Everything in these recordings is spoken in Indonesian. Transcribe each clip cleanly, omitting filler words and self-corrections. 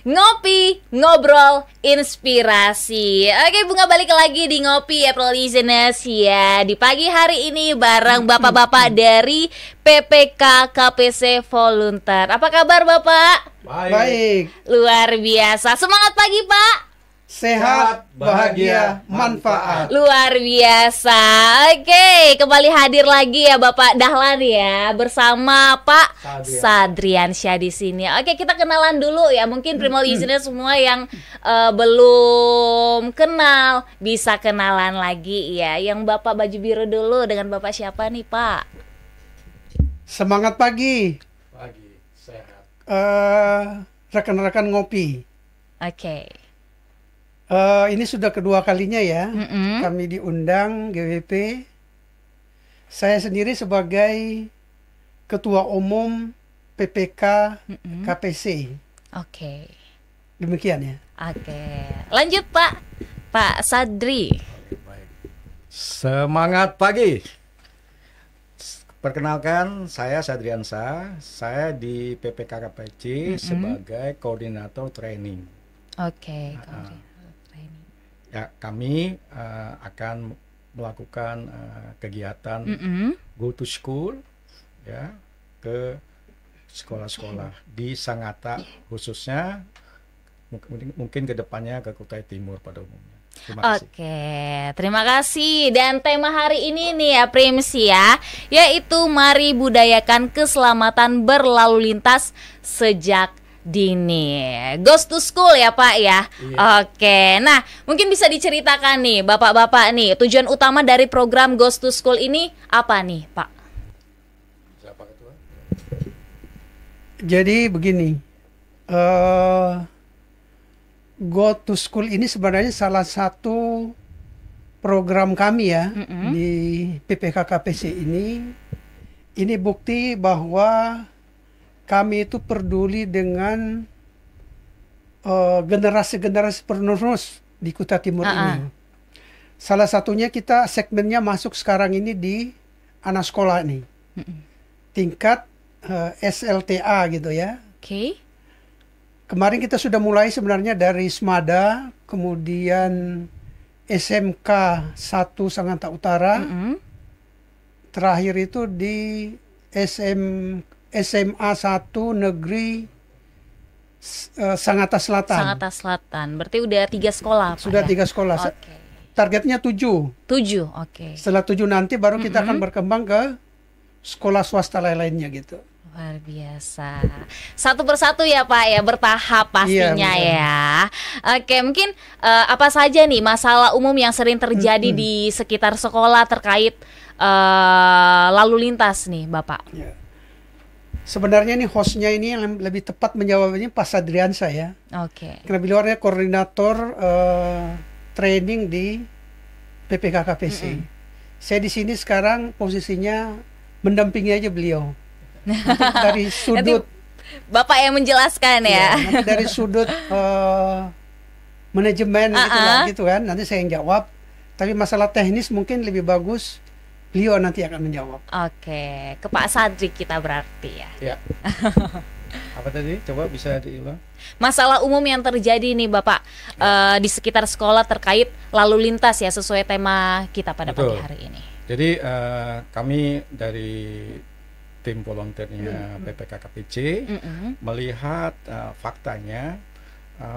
Ngopi, ngobrol, inspirasi. Oke, Bunga balik lagi di Ngopi April Listeners ya. Di pagi hari ini bareng bapak-bapak dari PPK KPC Volunteer. Apa kabar Bapak? Baik. Luar biasa. Semangat pagi Pak. Sehat, bahagia, manfaat. Luar biasa. Oke, kembali hadir lagi ya Bapak Dahlan ya, bersama Pak Sadriansyah di sini. Oke, kita kenalan dulu ya. Mungkin Primo listeners semua yang belum kenal bisa kenalan lagi ya. Yang Bapak baju biru dulu, dengan Bapak siapa nih Pak? Semangat pagi. Pagi, sehat. Rekan-rekan ngopi. Oke. Ini sudah kedua kalinya ya, kami diundang GWP. Saya sendiri sebagai Ketua Umum PPK KPC. Oke. Demikian ya. Oke. Lanjut Pak Sadri. Baik. Semangat pagi. Perkenalkan, saya Sadriansyah. Saya di PPK KPC sebagai koordinator training. Oke. Ya, kami akan melakukan kegiatan go to school ya ke sekolah-sekolah di Sangatta, khususnya mungkin kedepannya ke Kutai Timur pada umumnya. Terima kasih. Oke, terima kasih. Dan tema hari ini nih ya Prims ya, yaitu mari budayakan keselamatan berlalu lintas sejak dini. Goes to school ya Pak ya. Iya. Oke, nah mungkin bisa diceritakan nih Bapak-bapak nih, tujuan utama dari program Goes to School ini apa nih Pak? Siapa ketua? Jadi begini, Go to School ini sebenarnya salah satu program kami ya di PPK KPC ini. Ini bukti bahwa kami itu peduli dengan generasi-generasi penerus di Kutai Timur ini. Salah satunya kita segmennya masuk sekarang ini di anak sekolah nih. Tingkat SLTA gitu ya. Oke. Kemarin kita sudah mulai sebenarnya dari SMADA, kemudian SMK 1 Sangatta Utara. Terakhir itu di SMA 1 Negeri Sangatta Selatan. Sangatta Selatan. Berarti udah 3 sekolah Pak. Sudah ya? 3 sekolah. Oke. Targetnya 7. 7, oke. Setelah 7 nanti baru kita akan berkembang ke sekolah swasta lainnya gitu. Luar biasa. Satu persatu ya Pak ya, bertahap pastinya ya. Oke, mungkin apa saja nih masalah umum yang sering terjadi di sekitar sekolah terkait lalu lintas nih Bapak? Ya. Sebenarnya nih hostnya ini yang lebih tepat menjawabnya Pak Sadriansyah ya. Oke. Karena beliau adalah koordinator training di PPK KPC. Saya di sini sekarang posisinya mendampingi aja beliau. Dari sudut Bapak yang menjelaskan ya. nanti dari sudut manajemen gitu kan. Nanti saya yang jawab. Tapi masalah teknis mungkin lebih bagus beliau nanti akan menjawab. Oke, ke Pak Sadri kita berarti ya. Ya. Apa tadi? Coba bisa diulang. Masalah umum yang terjadi nih Bapak di sekitar sekolah terkait lalu lintas ya, sesuai tema kita pada pagi hari ini. Jadi kami dari tim volunteernya PPK KPC melihat faktanya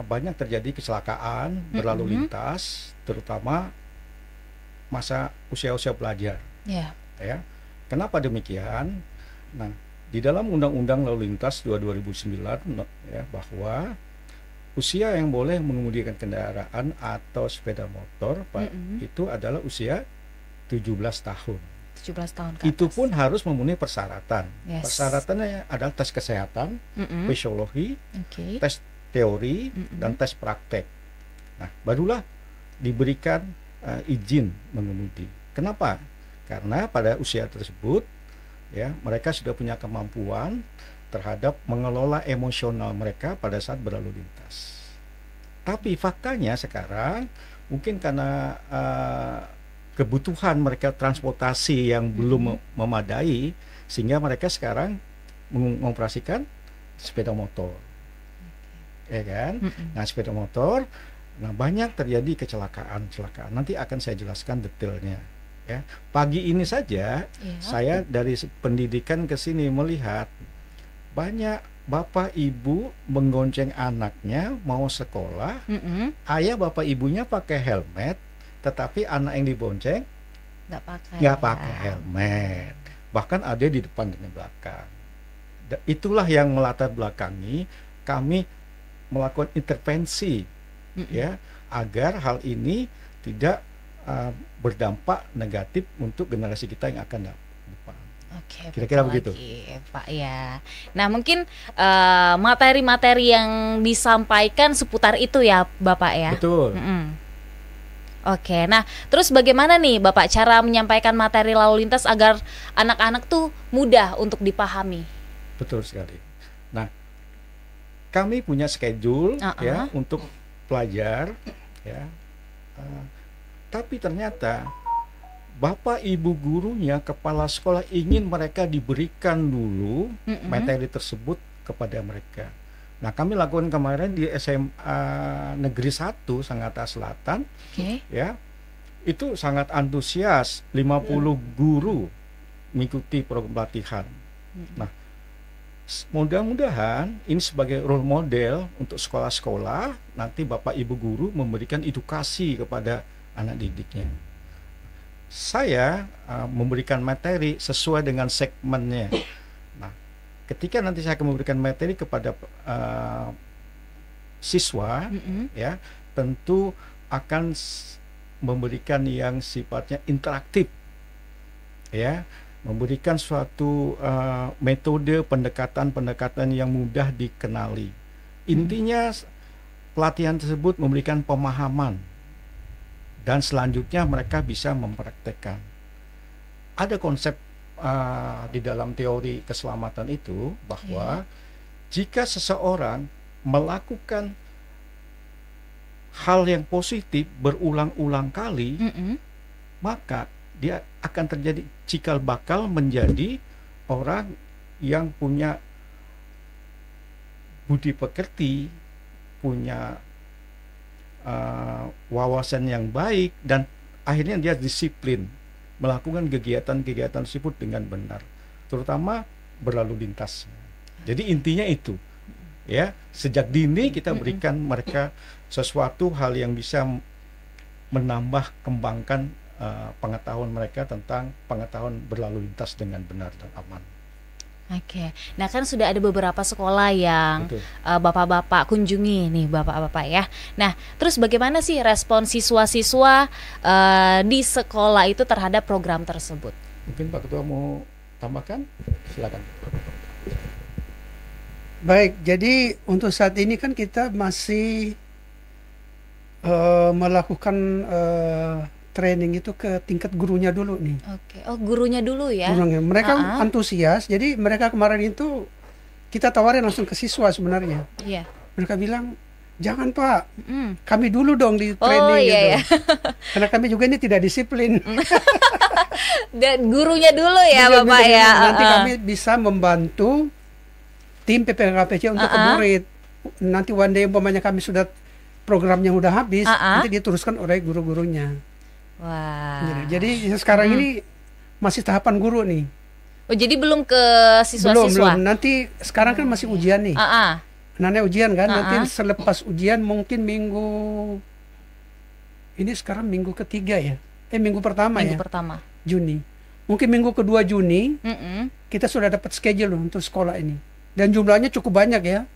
banyak terjadi kecelakaan berlalu lintas, terutama masa usia-usia pelajar. Ya. Kenapa demikian? Nah, di dalam Undang-Undang Lalu Lintas 2009 ya, bahwa usia yang boleh mengemudikan kendaraan atau sepeda motor itu adalah usia 17 tahun. 17 tahun ke Itu atas. pun harus memenuhi persyaratan. Yes. Persyaratannya adalah tes kesehatan, fisiologi, tes teori, dan tes praktek. Nah, barulah diberikan izin mengemudi. Kenapa? Karena pada usia tersebut ya mereka sudah punya kemampuan terhadap mengelola emosional mereka pada saat berlalu lintas. Tapi faktanya sekarang mungkin karena kebutuhan mereka transportasi yang belum memadai, sehingga mereka sekarang mengoperasikan sepeda motor. ya kan? Nah, sepeda motor, nah banyak terjadi kecelakaan. Nanti akan saya jelaskan detailnya. Ya, pagi ini saja saya dari pendidikan ke sini melihat banyak bapak ibu menggonceng anaknya mau sekolah, ayah bapak ibunya pakai helmet, tetapi anak yang dibonceng nggak pakai helmet, bahkan ada di depan dan di belakang. Itulah yang melatar belakangi kami melakukan intervensi, ya, agar hal ini tidak berdampak negatif untuk generasi kita yang akan depan. Oke, kira-kira begitu, Pak ya. Nah, mungkin materi-materi yang disampaikan seputar itu ya, Bapak ya. Betul. Oke, nah terus bagaimana nih Bapak cara menyampaikan materi lalu lintas agar anak-anak tuh mudah untuk dipahami? Betul sekali. Nah, kami punya schedule ya untuk pelajar, ya. Tapi ternyata bapak ibu gurunya, kepala sekolah ingin mereka diberikan dulu materi tersebut kepada mereka. Nah, kami lakukan kemarin di SMA Negeri 1 Sangatta Selatan, ya, itu sangat antusias, 50 guru mengikuti program pelatihan. Nah, mudah-mudahan ini sebagai role model untuk sekolah-sekolah, nanti bapak ibu guru memberikan edukasi kepada anak didiknya. Saya memberikan materi sesuai dengan segmennya. Nah, ketika nanti saya akan memberikan materi kepada siswa, ya, tentu akan memberikan yang sifatnya interaktif, ya, memberikan suatu metode pendekatan yang mudah dikenali. Intinya pelatihan tersebut memberikan pemahaman, dan selanjutnya mereka bisa mempraktekkan. Ada konsep di dalam teori keselamatan itu bahwa jika seseorang melakukan hal yang positif berulang-ulang kali, maka dia akan terjadi cikal bakal menjadi orang yang punya budi pekerti, punya wawasan yang baik, dan akhirnya dia disiplin melakukan kegiatan-kegiatan tersebut dengan benar, terutama berlalu lintas. Jadi intinya itu, ya, sejak dini kita berikan mereka sesuatu hal yang bisa menambah kembangkan pengetahuan mereka tentang pengetahuan berlalu lintas dengan benar dan aman. Oke, nah kan sudah ada beberapa sekolah yang bapak-bapak kunjungi nih, bapak-bapak ya. Nah, terus bagaimana sih respon siswa-siswa di sekolah itu terhadap program tersebut? Mungkin Pak Ketua mau tambahkan, silakan. Baik, jadi untuk saat ini kan kita masih melakukan training itu ke tingkat gurunya dulu nih. Oke, oh gurunya dulu ya. Gurunya. Mereka antusias, jadi mereka kemarin itu kita tawarin langsung ke siswa sebenarnya. Iya. Mereka bilang, jangan Pak, kami dulu dong di training gitu. Iya. Karena kami juga ini tidak disiplin. Dan gurunya dulu ya Bapak ya. Nanti kami bisa membantu tim PPKKPC untuk ke murid. Nanti one day umpamanya kami sudah programnya udah habis, nanti diteruskan oleh guru-gurunya. Wah. Jadi sekarang ini masih tahapan guru nih. Oh, jadi belum ke siswa-siswa? Belum. Nanti sekarang kan masih ujian nih. Nanti ujian kan, nanti selepas ujian mungkin minggu ini sekarang minggu ketiga ya. Minggu pertama minggu pertama Juni. Mungkin minggu kedua Juni kita sudah dapat schedule untuk sekolah ini. Dan jumlahnya cukup banyak ya.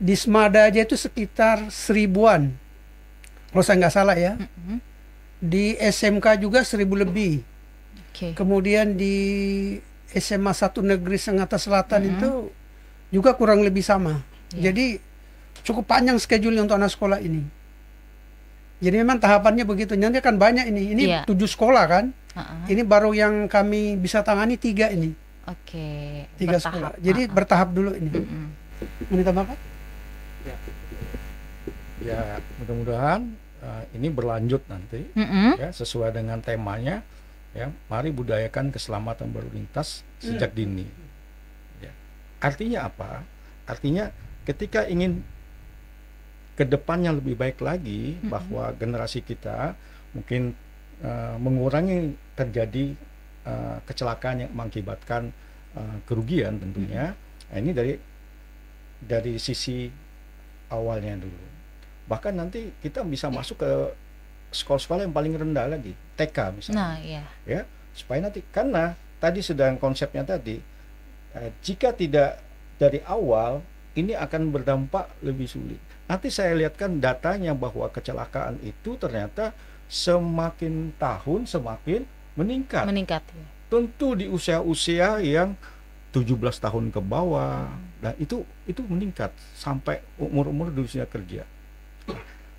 Di Smada aja itu sekitar 1000-an. Kalau saya nggak salah ya. Di SMK juga 1000 lebih. Kemudian di SMA 1 Negeri Sangatta Selatan itu juga kurang lebih sama. Jadi cukup panjang schedule untuk anak sekolah ini. Jadi memang tahapannya begitu. Nanti kan banyak ini. Ini 7 sekolah kan. Ini baru yang kami bisa tangani 3 ini. 3 sekolah. Jadi bertahap dulu ini. Mau ditambahkan? Ya, mudah-mudahan ini berlanjut nanti, ya, sesuai dengan temanya, ya, mari budayakan keselamatan berlalu lintas sejak dini. Ya. Artinya apa? Artinya ketika ingin kedepannya lebih baik lagi, bahwa generasi kita mungkin mengurangi terjadi kecelakaan yang mengakibatkan kerugian tentunya. Nah, ini dari sisi awalnya dulu. Bahkan nanti kita bisa masuk ke sekolah-sekolah yang paling rendah lagi, TK misalnya. Nah, iya. Ya, supaya nanti, karena tadi sedang konsepnya tadi, jika tidak dari awal, ini akan berdampak lebih sulit. Nanti saya lihatkan datanya bahwa kecelakaan itu ternyata semakin tahun semakin meningkat. Meningkat. Ya. Tentu di usia-usia yang 17 tahun ke bawah, dan itu meningkat sampai umur-umur di usia kerja.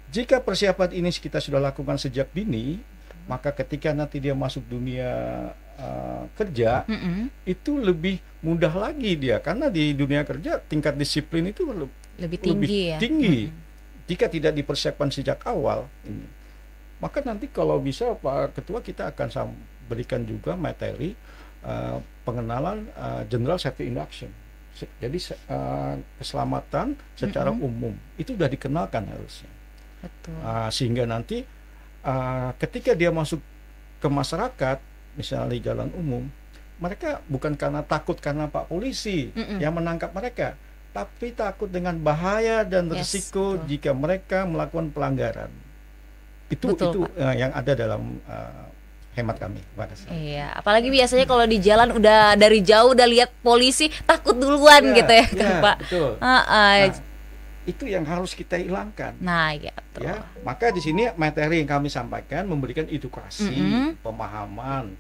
Jika persiapan ini kita sudah lakukan sejak dini, maka ketika nanti dia masuk dunia kerja, itu lebih mudah lagi dia, karena di dunia kerja tingkat disiplin itu lebih tinggi. Jika tidak dipersiapkan sejak awal ini, maka nanti kalau bisa Pak Ketua, kita akan berikan juga materi pengenalan General Safety Induction. Jadi keselamatan secara umum itu sudah dikenalkan harusnya. Betul. Sehingga nanti ketika dia masuk ke masyarakat, misalnya di jalan umum, mereka bukan karena takut karena Pak Polisi yang menangkap mereka, tapi takut dengan bahaya dan risiko jika mereka melakukan pelanggaran. Itu yang ada dalam hemat kami. Iya, apalagi biasanya kalau di jalan udah dari jauh udah lihat polisi, takut duluan gitu ya kan Pak. Betul. Itu yang harus kita hilangkan. Nah, ya. Ya, maka di sini materi yang kami sampaikan memberikan edukasi, pemahaman,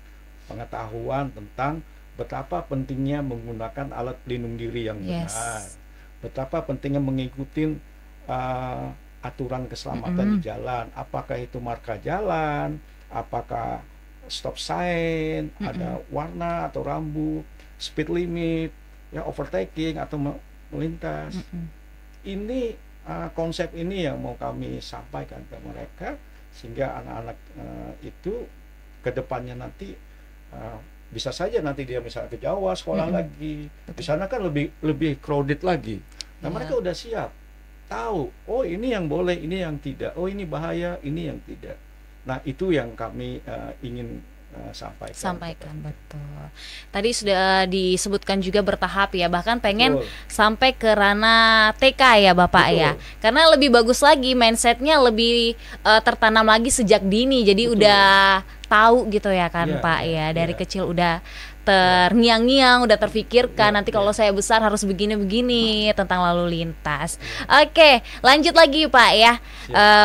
pengetahuan tentang betapa pentingnya menggunakan alat pelindung diri yang benar, betapa pentingnya mengikuti aturan keselamatan di jalan, apakah itu marka jalan, apakah stop sign, ada warna atau rambu, speed limit, ya overtaking atau melintas. Ini konsep ini yang mau kami sampaikan ke mereka, sehingga anak-anak itu kedepannya nanti bisa saja nanti dia misalnya ke Jawa sekolah lagi, di sana kan lebih crowded lagi. Nah, mereka udah siap, tahu, oh ini yang boleh, ini yang tidak, oh ini bahaya, ini yang tidak. Nah, itu yang kami ingin sampaikan. Betul. Tadi sudah disebutkan juga bertahap ya, bahkan pengen sampai ke ranah TK ya Bapak ya. Karena lebih bagus lagi, mindsetnya lebih tertanam lagi sejak dini. Jadi udah tahu gitu ya kan Pak ya, dari kecil udah terngiang-ngiang, udah terfikirkan nanti kalau saya besar harus begini-begini tentang lalu lintas. Oke, lanjut lagi Pak ya.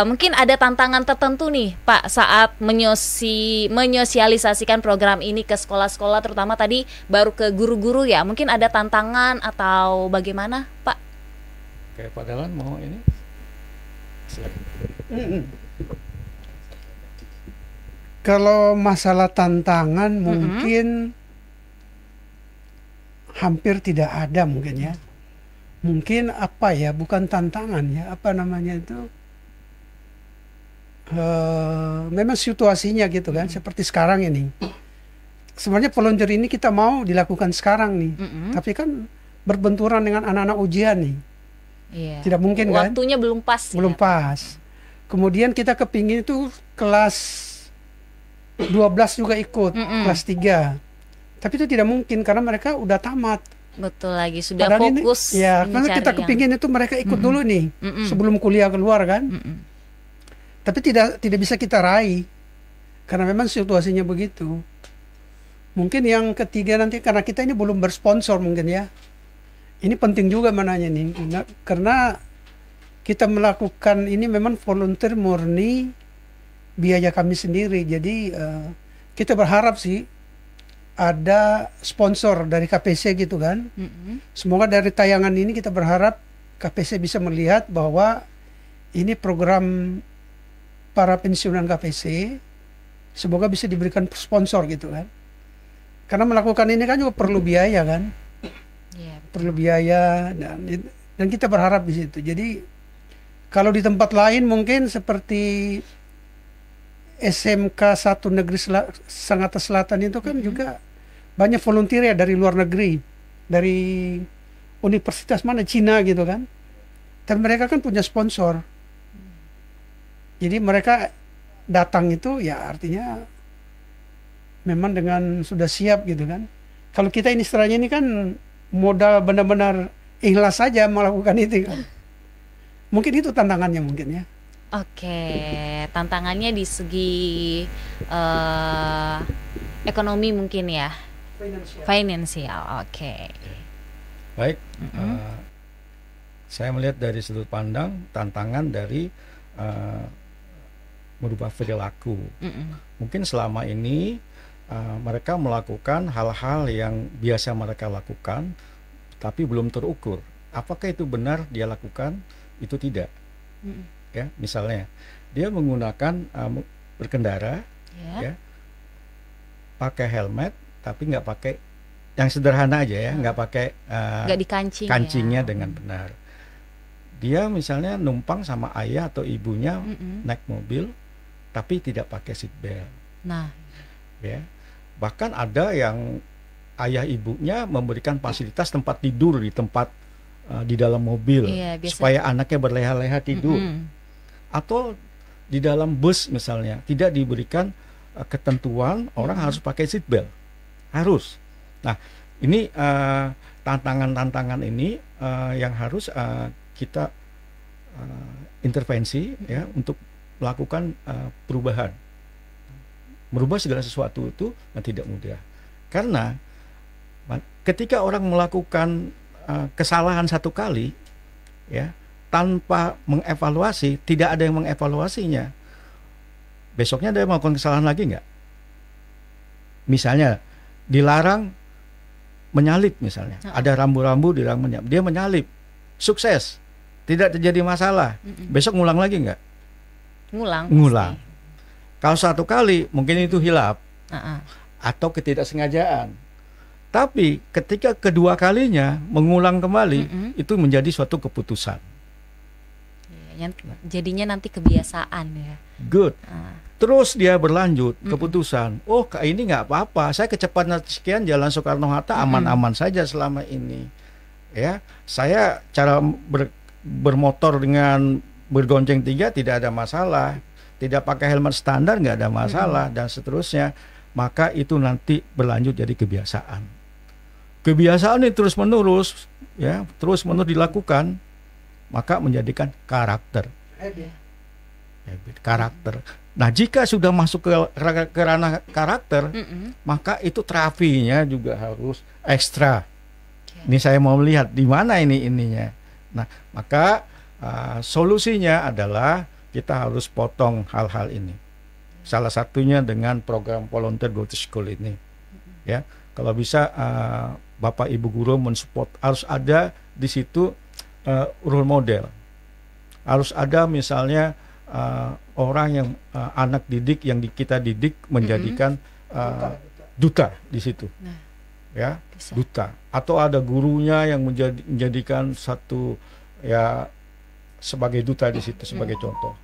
Mungkin ada tantangan tertentu nih Pak saat menyosialisasikan program ini ke sekolah-sekolah, terutama tadi baru ke guru-guru ya. Mungkin ada tantangan atau bagaimana Pak? Oke, Pak Dalan mau ini? Silakan. Kalau masalah tantangan mungkin hampir tidak ada mungkin ya. Mungkin apa ya, bukan tantangan ya, apa namanya itu, memang situasinya gitu kan, seperti sekarang ini. Sebenarnya volunteer ini kita mau dilakukan sekarang nih, tapi kan berbenturan dengan anak-anak ujian nih. Tidak mungkin kan? Waktunya belum pas. Belum pas. Kemudian kita kepingin itu kelas 12 juga ikut, kelas 3. Tapi itu tidak mungkin karena mereka udah tamat. Betul lagi, sudah padahal fokus. Ini, ya, karena kita kepingin itu mereka ikut dulu nih, sebelum kuliah keluar kan. Tapi tidak bisa kita raih karena memang situasinya begitu. Mungkin yang ketiga nanti karena kita ini belum bersponsor mungkin ya. Ini penting juga mananya nih, karena kita melakukan ini memang volunteer murni, biaya kami sendiri. Jadi kita berharap sih ada sponsor dari KPC gitu kan. Semoga dari tayangan ini kita berharap KPC bisa melihat bahwa ini program para pensiunan KPC, semoga bisa diberikan sponsor gitu kan. Karena melakukan ini kan juga perlu biaya kan. Perlu biaya dan kita berharap di situ. Jadi kalau di tempat lain mungkin seperti SMK 1 Negeri Sangatta Selatan itu kan juga banyak volunteer ya dari luar negeri, dari universitas mana Cina gitu kan. Dan mereka kan punya sponsor. Jadi mereka datang itu ya artinya memang dengan sudah siap gitu kan. Kalau kita ini istilahnya ini kan modal benar-benar ikhlas saja melakukan itu kan. Mungkin itu tantangannya mungkin ya. Oke, tantangannya di segi ekonomi mungkin ya. Finansial. Oke. Baik, saya melihat dari sudut pandang tantangan dari merubah perilaku. Mungkin selama ini mereka melakukan hal-hal yang biasa mereka lakukan, tapi belum terukur. Apakah itu benar dia lakukan? Itu tidak. Ya, misalnya dia menggunakan berkendara, ya, pakai helmet, tapi nggak pakai yang sederhana aja ya, nggak pakai nggak dikancing kancingnya dengan benar. Dia misalnya numpang sama ayah atau ibunya naik mobil, tapi tidak pakai seat belt. Nah, ya, bahkan ada yang ayah ibunya memberikan fasilitas tempat tidur di tempat di dalam mobil, supaya anaknya berleha-leha tidur. Atau di dalam bus misalnya tidak diberikan ketentuan orang harus pakai seat belt, harus. Nah, ini tantangan-tantangan ini yang harus kita intervensi ya untuk melakukan perubahan. Merubah segala sesuatu itu tidak mudah. Karena ketika orang melakukan kesalahan satu kali, ya, tanpa mengevaluasi, tidak ada yang mengevaluasinya, besoknya dia melakukan kesalahan lagi nggak? Misalnya dilarang menyalip misalnya, ada rambu-rambu dilarang menyalip, dia menyalip, sukses, tidak terjadi masalah, besok ngulang lagi nggak? Ngulang. Kalau satu kali mungkin itu hilaf atau ketidaksengajaan, tapi ketika kedua kalinya mengulang kembali, itu menjadi suatu keputusan. Jadinya nanti kebiasaan ya. Good. Terus dia berlanjut keputusan. Oh, ini nggak apa-apa. Saya kecepatan sekian jalan Soekarno-Hatta aman-aman saja selama ini. Ya, saya cara bermotor dengan bergonceng 3 tidak ada masalah. Tidak pakai helmet standar nggak ada masalah dan seterusnya. Maka itu nanti berlanjut jadi kebiasaan. Kebiasaan ini terus menerus, ya, terus menerus dilakukan. Maka menjadikan karakter. Karakter. Nah, jika sudah masuk ke ranah karakter, maka itu terapinya juga harus ekstra. Ini saya mau melihat di mana ininya. Nah, maka solusinya adalah kita harus potong hal-hal ini. Salah satunya dengan program volunteer go to school ini. Ya, kalau bisa Bapak Ibu guru mensupport, harus ada di situ role model, harus ada misalnya orang yang anak didik yang kita didik menjadikan duta di situ, ya, duta, atau ada gurunya yang menjadikan satu ya sebagai duta di situ sebagai contoh.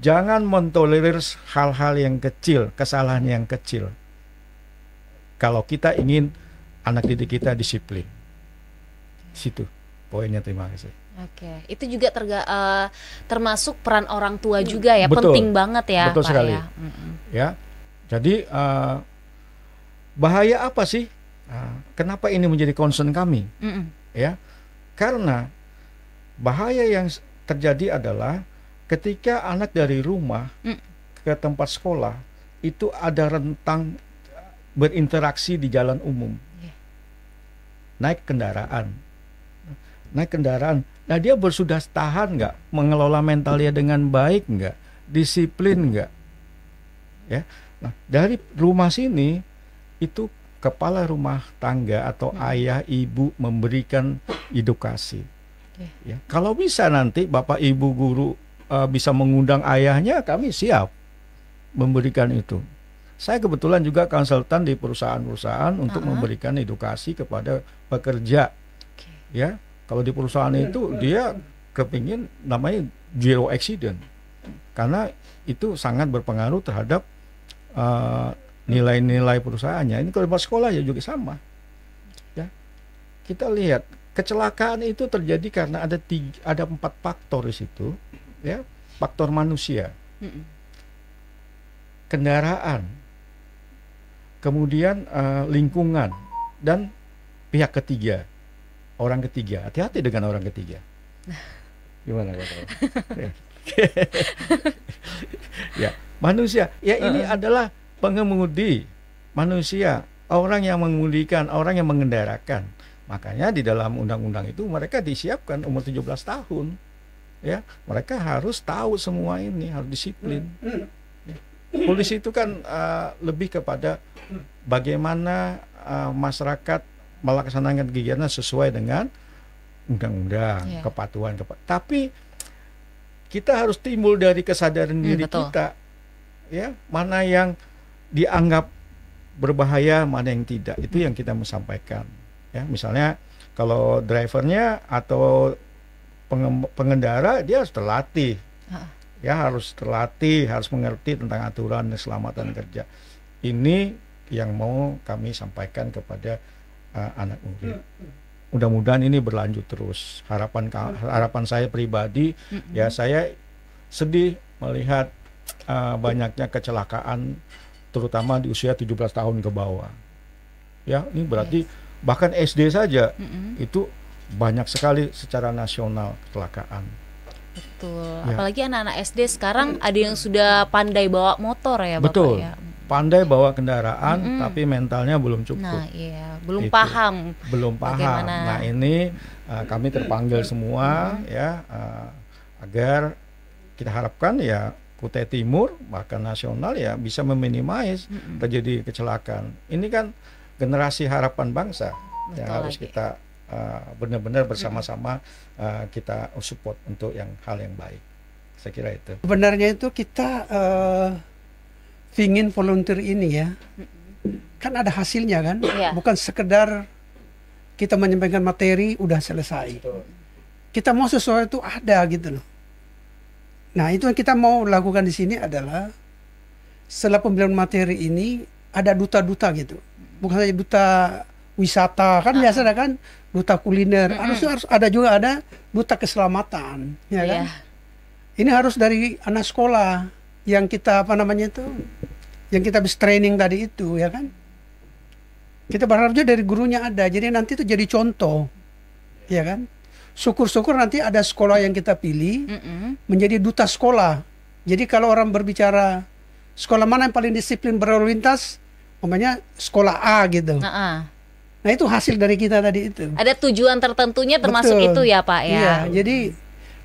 Jangan mentolerir hal-hal yang kecil, kesalahan yang kecil. Kalau kita ingin anak didik kita disiplin, situ poinnya. Terima kasih. Oke, itu juga termasuk peran orang tua juga ya. Betul, penting banget ya, betul Pak sekali. Ya. Ya, jadi bahaya apa sih? Kenapa ini menjadi concern kami? Ya, karena bahaya yang terjadi adalah ketika anak dari rumah ke tempat sekolah itu ada rentang berinteraksi di jalan umum, naik kendaraan. Nah, dia bersudah tahan nggak, mengelola mentalnya dengan baik nggak, disiplin nggak, ya. Nah, dari rumah sini itu kepala rumah tangga atau ayah ibu memberikan edukasi. Ya, kalau bisa nanti Bapak Ibu guru bisa mengundang ayahnya, kami siap memberikan itu. Saya kebetulan juga konsultan di perusahaan-perusahaan untuk memberikan edukasi kepada pekerja, ya. Kalau di perusahaan itu dia kepingin namanya zero accident, karena itu sangat berpengaruh terhadap nilai-nilai perusahaannya. Ini kalau di sekolah ya juga sama. Ya, kita lihat kecelakaan itu terjadi karena ada 4 faktor di situ, ya, faktor manusia. kendaraan, kemudian lingkungan, dan pihak ketiga, orang ketiga. Hati-hati dengan orang ketiga. Gimana Bapak? Ya, manusia. Ya, ini adalah pengemudi, manusia, orang yang mengemudikan, orang yang mengendarakan. Makanya di dalam undang-undang itu mereka disiapkan umur 17 tahun. Ya, mereka harus tahu semua ini, harus disiplin. Ya. Polisi itu kan lebih kepada bagaimana masyarakat melaksanakan kegiatan sesuai dengan undang-undang, kepatuhan. Tapi kita harus timbul dari kesadaran diri kita, ya, mana yang dianggap berbahaya, mana yang tidak. Itu yang kita mau sampaikan. Ya, misalnya kalau drivernya atau pengendara, dia harus terlatih. Ya, harus terlatih, harus mengerti tentang aturan keselamatan kerja. Ini yang mau kami sampaikan kepada anak murid. Mudah-mudahan ini berlanjut terus. Harapan saya pribadi, ya, saya sedih melihat banyaknya kecelakaan, terutama di usia 17 tahun ke bawah. Ya, ini berarti bahkan SD saja itu banyak sekali secara nasional kecelakaan. Betul. Ya. Apalagi anak-anak SD sekarang ada yang sudah pandai bawa motor ya, Bapak. Betul. Ya. Pandai bawa kendaraan, tapi mentalnya belum cukup. Nah, iya, belum paham. Belum paham. Bagaimana? Nah, ini kami terpanggil semua, ya, agar kita harapkan ya Kutai Timur bahkan nasional ya bisa meminimais terjadi kecelakaan. Ini kan generasi harapan bangsa. Yang harus kita benar-benar bersama-sama kita support untuk hal yang baik. Saya kira itu. Sebenarnya itu kita ingin volunteer ini ya, kan ada hasilnya kan, bukan sekedar kita menyampaikan materi udah selesai. Kita mau sesuatu ada gitu loh. Nah, itu yang kita mau lakukan di sini adalah setelah pembelian materi ini ada duta-duta gitu, bukan saja duta wisata kan biasa ada kan, duta kuliner, harus ada juga ada duta keselamatan, ya kan? Ini harus dari anak sekolah yang kita yang kita habis training tadi itu, ya kan? Kita berharapnya dari gurunya ada, jadi nanti itu jadi contoh, ya kan? Syukur-syukur nanti ada sekolah yang kita pilih menjadi duta sekolah. Jadi kalau orang berbicara sekolah mana yang paling disiplin berlalu lintas, namanya sekolah A gitu. Nah, itu hasil dari kita tadi itu. Ada tujuan tertentunya termasuk itu ya, Pak ya. Iya, jadi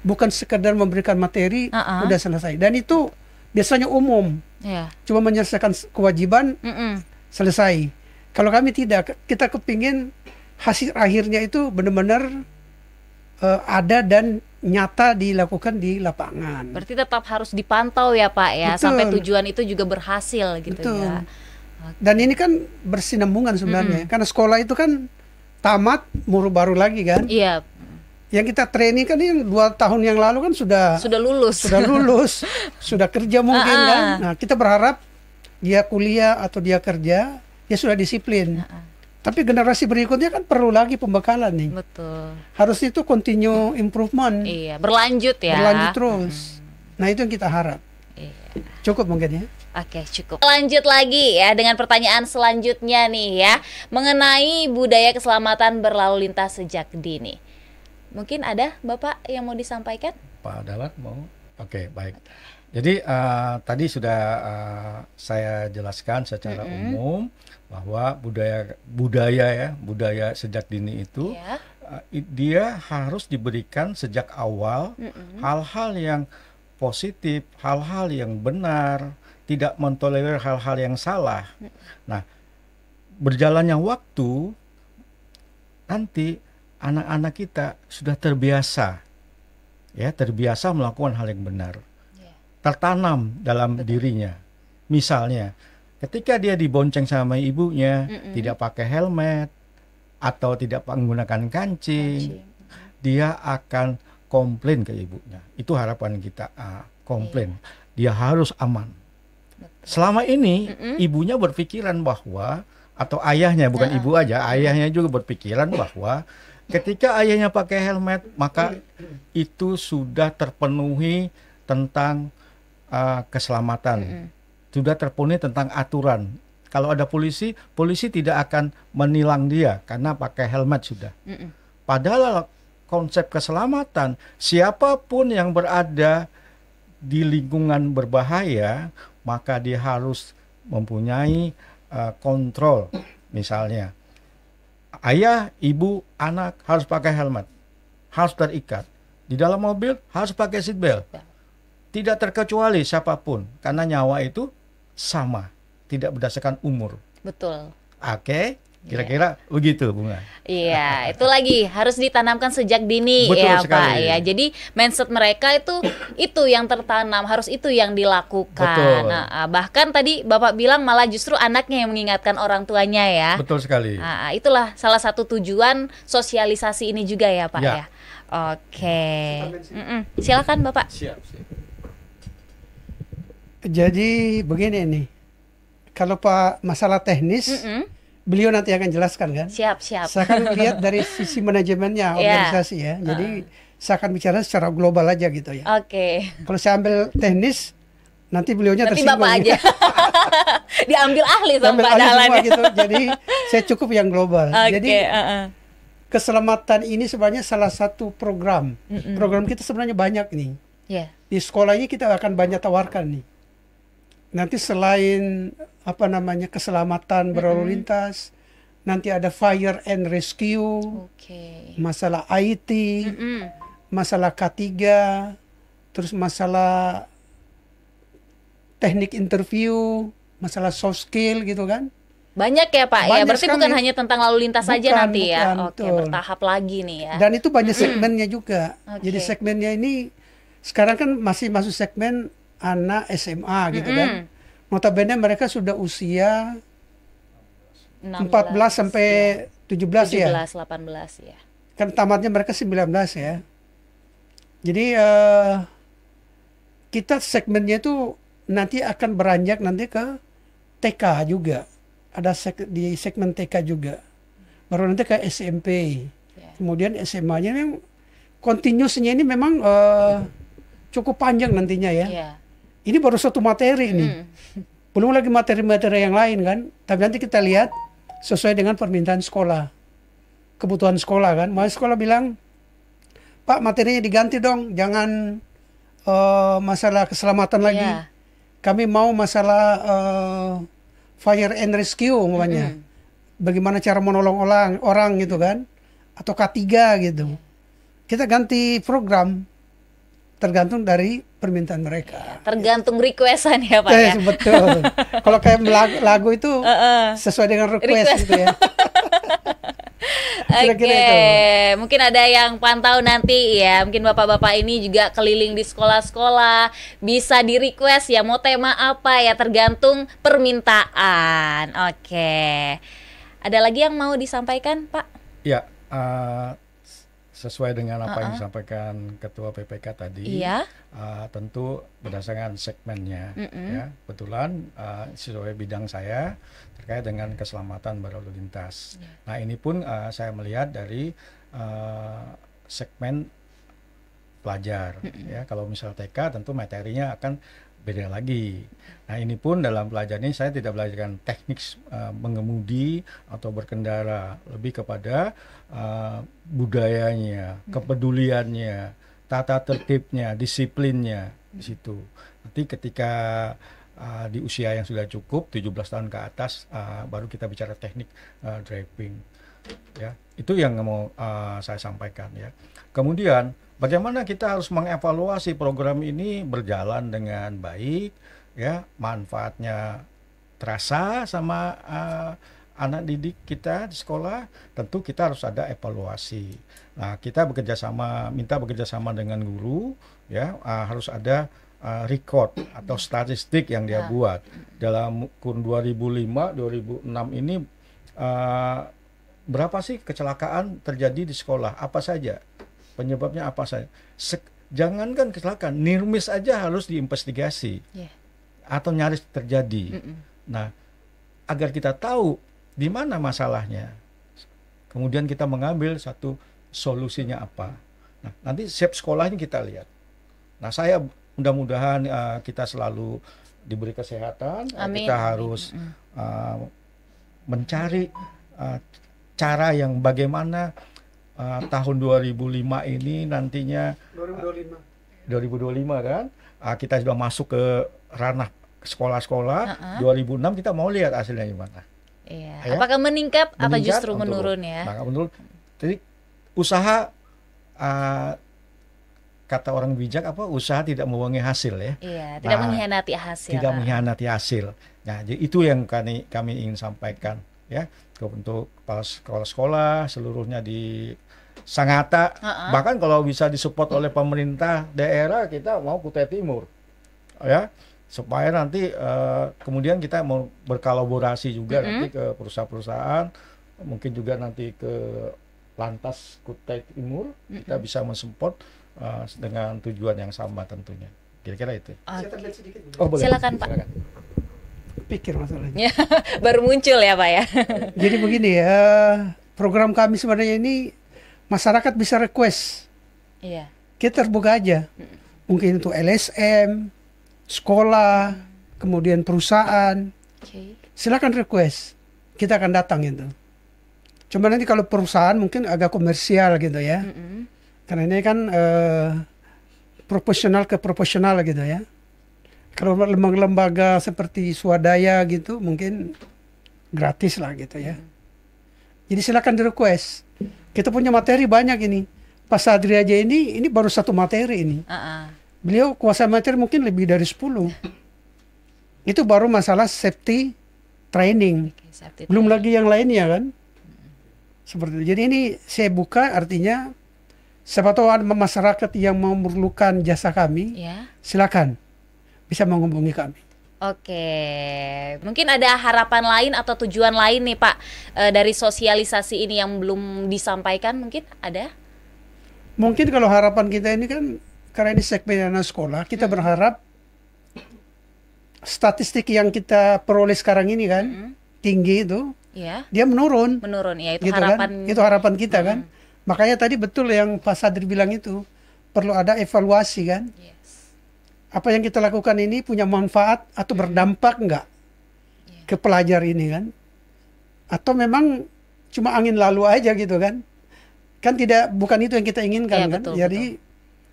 bukan sekedar memberikan materi udah selesai. Dan itu biasanya umum. Cuma menyelesaikan kewajiban selesai. Kalau kami tidak, kita kepingin hasil akhirnya itu benar-benar ada dan nyata dilakukan di lapangan. Berarti tetap harus dipantau ya, Pak ya. Betul. Sampai tujuan itu juga berhasil gitu. Betul. Ya. Dan ini kan bersinambungan sebenarnya, karena sekolah itu kan tamat, baru lagi kan. Iya. Yang kita training kan yang 2 tahun yang lalu kan sudah lulus, sudah kerja mungkin kan. Nah, kita berharap dia kuliah atau dia kerja, dia sudah disiplin. Tapi generasi berikutnya kan perlu lagi pembekalan nih. Betul. Harus itu continue improvement. Iya, berlanjut ya. Berlanjut terus. Nah, itu yang kita harap. Iya. Cukup mungkin ya. Oke, cukup. Lanjut lagi ya dengan pertanyaan selanjutnya nih ya, mengenai budaya keselamatan berlalu lintas sejak dini. Mungkin ada Bapak yang mau disampaikan? Pak Dawat mau? Oke, baik. Jadi tadi sudah saya jelaskan secara umum bahwa budaya sejak dini itu dia harus diberikan sejak awal hal-hal yang positif, hal-hal yang benar, tidak mentolerir hal-hal yang salah. Nah, berjalannya waktu nanti anak-anak kita sudah terbiasa melakukan hal yang benar, tertanam dalam dirinya. Misalnya, ketika dia dibonceng sama ibunya, tidak pakai helmet atau tidak menggunakan kancing, dia akan komplain ke ibunya. Itu harapan kita, komplain. Dia harus aman. Selama ini ibunya berpikiran bahwa, atau ayahnya, bukan ibu aja, ayahnya juga berpikiran bahwa ketika ayahnya pakai helmet, maka itu sudah terpenuhi tentang keselamatan, sudah terpenuhi tentang aturan. Kalau ada polisi, polisi tidak akan menilang dia karena pakai helmet sudah. Padahal konsep keselamatan, siapapun yang berada di lingkungan berbahaya, maka dia harus mempunyai kontrol. Misalnya, ayah, ibu, anak harus pakai helmet, harus terikat. Di dalam mobil harus pakai seat belt. Tidak terkecuali siapapun, karena nyawa itu sama, tidak berdasarkan umur. Betul. Oke, kira-kira begitu, Bunga. Iya, itu lagi harus ditanamkan sejak dini. Betul ya sekali. Pak ya. Jadi mindset mereka itu yang tertanam, harus itu yang dilakukan. Betul. Nah, bahkan tadi Bapak bilang malah justru anaknya yang mengingatkan orang tuanya ya. Betul sekali. Nah, itulah salah satu tujuan sosialisasi ini juga ya Pak ya. Ya. Oke. Silakan Bapak. Siap. Jadi begini nih, kalau Pak masalah teknis, beliau nanti akan jelaskan kan. Siap. Saya akan lihat dari sisi manajemennya organisasi ya. Jadi saya akan bicara secara global aja gitu ya. Oke. Kalau saya ambil teknis, nanti beliaunya Nanti tersinggung. Bapak aja. Diambil ahli sama Ambil Pak alih Dahlan. semua gitu. Jadi saya cukup yang global. Oke. Jadi keselamatan ini sebenarnya salah satu program. Program kita sebenarnya banyak nih. Yeah. Di sekolah ini kita akan banyak tawarkan nih. Nanti selain keselamatan berlalu lintas, nanti ada fire and rescue, masalah IT, masalah K3, terus masalah teknik interview, masalah soft skill gitu kan. Banyak ya Pak. Banyak Ya berarti sekali. bukan hanya tentang lalu lintas saja nanti ya. Oke, betul. bertahap lagi nih ya. Dan itu banyak segmennya juga. Oke. Jadi segmennya ini sekarang kan masih masuk segmen anak SMA gitu kan. Notabene mereka sudah usia 14 sampai 17 ya. 17, 18 ya. Kan tamatnya mereka 19 ya. Jadi kita segmennya itu nanti akan beranjak nanti ke TK juga. Ada di segmen TK juga. Baru nanti ke SMP. Kemudian SMA-nya memang continuousnya ini memang cukup panjang nantinya ya. Ini baru satu materi nih. Belum lagi materi-materi yang lain kan. Tapi nanti kita lihat sesuai dengan permintaan sekolah. Kebutuhan sekolah kan. Mau sekolah bilang, Pak materinya diganti dong. Jangan masalah keselamatan lagi. Kami mau masalah fire and rescue umpamanya. Bagaimana cara menolong orang gitu kan. Atau K3 gitu. Kita ganti program. Tergantung dari permintaan mereka. Tergantung requestan ya Pak ya. Betul. Kalau kayak lagu itu sesuai dengan request gitu ya. Oke, mungkin ada yang pantau nanti ya. Mungkin bapak-bapak ini juga keliling di sekolah-sekolah, bisa di request ya mau tema apa ya, tergantung permintaan. Oke. Ada lagi yang mau disampaikan Pak? Ya, sesuai dengan apa yang disampaikan Ketua PPK tadi, tentu berdasarkan segmennya. Ya, kebetulan sesuai bidang saya terkait dengan keselamatan berlalu lintas. Nah ini pun saya melihat dari segmen pelajar. Ya, kalau misal TK tentu materinya akan beda lagi. Nah ini pun dalam pelajaran ini saya tidak belajarkan teknik mengemudi atau berkendara, lebih kepada budayanya, kepeduliannya, tata tertibnya, disiplinnya di situ. Nanti ketika di usia yang sudah cukup 17 tahun ke atas baru kita bicara teknik driving. Ya, itu yang mau saya sampaikan ya. Kemudian bagaimana kita harus mengevaluasi program ini berjalan dengan baik, ya, manfaatnya terasa sama anak didik kita di sekolah. Tentu kita harus ada evaluasi. Nah, kita minta bekerja sama dengan guru, ya, harus ada record atau statistik yang dia buat dalam kurun 2005-2006 ini. Berapa sih kecelakaan terjadi di sekolah? Apa saja? Penyebabnya apa saja? Jangankan kecelakaan, near miss aja harus diinvestigasi atau nyaris terjadi. Nah, agar kita tahu di mana masalahnya, kemudian kita mengambil satu solusinya apa. Nah, nanti setiap sekolahnya kita lihat. Nah, saya mudah-mudahan kita selalu diberi kesehatan. Amin. Kita harus mencari cara yang bagaimana tahun 2005 ini nantinya 2025 kan kita sudah masuk ke ranah sekolah-sekolah. 2006 kita mau lihat hasilnya gimana. Iya. Ya? Apakah meningkat atau justru menurun ya? Nah, menurun. Jadi usaha kata orang bijak usaha tidak membohongi hasil ya. Iya, tidak mengkhianati hasil. Tidak mengkhianati hasil. Nah, jadi itu yang kami ingin sampaikan ya untuk kepala sekolah-sekolah seluruhnya di Sangatta. Bahkan kalau bisa disupport oleh pemerintah daerah, kita mau Kutai Timur ya, supaya nanti kemudian kita mau berkolaborasi juga nanti ke perusahaan-perusahaan, mungkin juga nanti ke Lantas Kutai Timur, kita bisa mensupport dengan tujuan yang sama tentunya. Kira-kira itu. Oh, boleh. Silakan Pak. Silakan. Pikir masalahnya. Baru muncul ya Pak ya. Jadi begini ya, program kami sebenarnya ini masyarakat bisa request. Iya. Kita terbuka aja. Mungkin itu LSM, sekolah, kemudian perusahaan. Silakan request. Kita akan datang itu. Cuma nanti kalau perusahaan mungkin agak komersial gitu ya. Karena ini kan proporsional ke proporsional gitu ya. Kalau lembaga seperti swadaya gitu mungkin gratis lah gitu ya. Jadi silakan di request. Kita punya materi banyak ini. Pak Sadri aja ini baru satu materi ini. Beliau kuasa materi mungkin lebih dari 10. Itu baru masalah safety training. Belum lagi yang lainnya kan. Seperti itu. Jadi ini saya buka, artinya siapa tahu ada masyarakat yang memerlukan jasa kami, silakan bisa menghubungi kami. Oke, mungkin ada harapan lain atau tujuan lain nih Pak dari sosialisasi ini yang belum disampaikan, mungkin ada? Mungkin kalau harapan kita ini kan, karena ini segmen anak sekolah, kita berharap statistik yang kita peroleh sekarang ini kan, tinggi itu, dia menurun. Menurun, ya itu gitu harapan. Kan? Itu harapan kita kan. Makanya tadi betul yang Pak Sadri bilang itu, perlu ada evaluasi kan. Apa yang kita lakukan ini punya manfaat atau berdampak enggak ke pelajar ini kan? Atau memang cuma angin lalu aja gitu kan? Kan bukan itu yang kita inginkan kan? Betul, jadi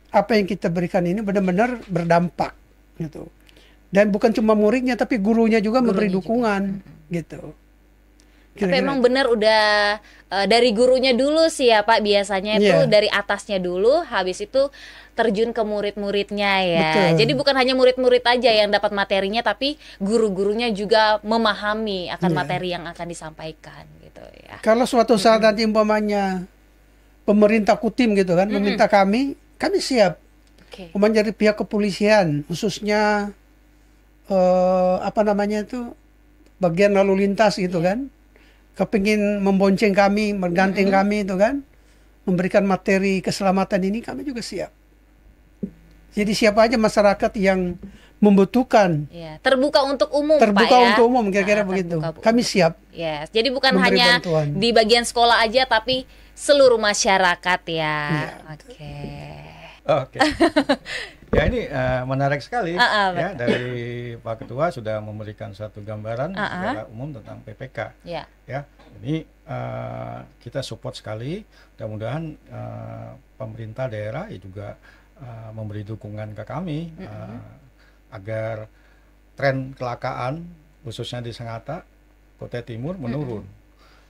apa yang kita berikan ini benar-benar berdampak gitu. Dan bukan cuma muridnya tapi gurunya juga memberi dukungan gitu. Tapi emang benar udah dari gurunya dulu sih ya Pak, biasanya itu dari atasnya dulu, habis itu terjun ke murid-muridnya ya. Betul. Jadi bukan hanya murid-murid aja yang dapat materinya, tapi guru-gurunya juga memahami akan materi yang akan disampaikan gitu ya. Kalau suatu saat nanti umpamanya pemerintah Kutim gitu kan, meminta kami siap. Umpamanya dari pihak kepolisian, khususnya bagian lalu lintas gitu kan, kepingin membonceng kami, menggandeng kami itu kan, memberikan materi keselamatan ini, kami juga siap. Jadi siapa aja masyarakat yang membutuhkan, terbuka untuk umum, terbuka Pak, untuk umum, kira-kira begitu. Kami siap. Jadi bukan hanya bantuan di bagian sekolah aja, tapi seluruh masyarakat ya. Oke. Ya ini menarik sekali ya, dari Pak Ketua sudah memberikan suatu gambaran secara umum tentang PPK. Ya, ini kita support sekali. Mudah-mudahan pemerintah daerah juga memberi dukungan ke kami agar tren kecelakaan khususnya di Sangatta, Kutai Timur menurun.